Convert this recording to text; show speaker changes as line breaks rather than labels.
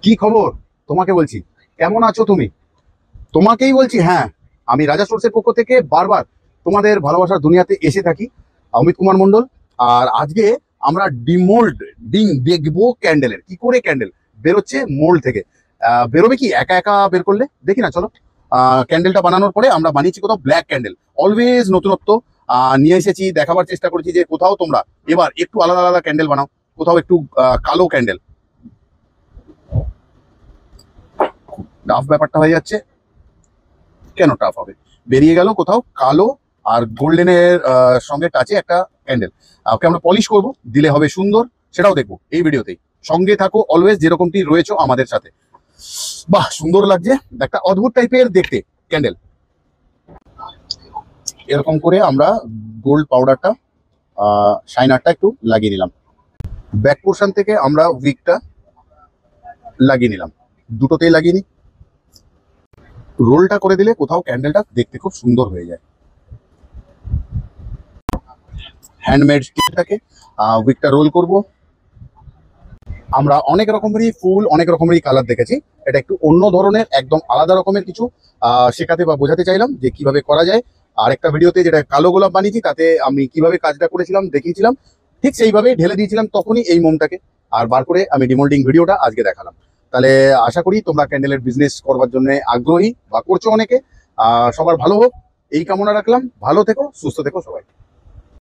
কি খবর? তোমাকে বলছি, কেমন আছো তুমি? তোমাকেই বলছি। হ্যাঁ, আমি রাজা সোর্সের পক্ষ থেকে বারবার তোমাদের ভালোবাসার দুনিয়াতে এসে থাকি, অমিত কুমার মন্ডল। আর আজকে আমরা ডিমোল্ড ডিং দেখবো ক্যান্ডেলের কি করে ক্যান্ডেল বেরোচ্ছে মোল্ড থেকে। বেরোবে কি একা একা বের করলে দেখি না, চলো। ক্যান্ডেলটা বানানোর পরে আমরা বানিয়েছি কোথাও ব্ল্যাক ক্যান্ডেল, অলওয়েজ নতুনত্ব নিয়ে এসেছি, দেখাবার চেষ্টা করেছি যে কোথাও তোমরা এবার একটু আলাদা আলাদা ক্যান্ডেল বানাও, কোথাও একটু কালো ক্যান্ডেল। টাফ ব্যাপারটা হয়ে যাচ্ছে। কেন টাফ হবে? বেরিয়ে গেল কোথাও কালো আর গোল্ডেনের সঙ্গে টাচে একটা ক্যান্ডেল। ওকে আমরা পলিশ করব, দিলে হবে সুন্দর, সেটাও দেখবো এই ভিডিওতেই। সঙ্গে থাকো অলওয়েজ, যেরকমটি রয়েছো আমাদের সাথে। বাহ, সুন্দর লাগছে, একটা অদ্ভুত টাইপের দেখতে ক্যান্ডেল। এরকম করে আমরা গোল্ড পাউডারটা শাইনারটা একটু লাগিয়ে নিলাম, ব্যাক পোর্শন থেকে আমরা উইকটা লাগিয়ে নিলাম, দুটোতেই লাগিয়ে নিই। রোলটা করে দিলে কোথাও ক্যান্ডেলটা দেখতে খুব সুন্দর হয়ে যায়। হ্যান্ডমেড স্টিকটাকে উইকটা রোল করব। আমরা অনেক রকমেরই ফুল, অনেক রকমেরই কালার দেখেছি, এটা একটু অন্য ধরনের, একদম আলাদা রকমের কিছু শেখাতে বা বোঝাতে চাইলাম যে কিভাবে করা যায়। আর একটা ভিডিওতে যেটা কালো গোলাপ বানিয়েছি, তাতে আমি কিভাবে কাজটা করেছিলাম দেখিয়েছিলাম, ঠিক সেইভাবেই ঢেলে দিয়েছিলাম তখনই এই মোমটাকে, আর বার করে আমি ডিমোল্ডিং ভিডিওটা আজকে দেখালাম। তাহলে আশা করি তোমরা ক্যান্ডেলের বিজনেস করবার জন্য আগ্রহী বা করছো অনেকে। সবার ভালো হোক এই কামনা রাখলাম। ভালো থেকো, সুস্থ থেকো সবাই।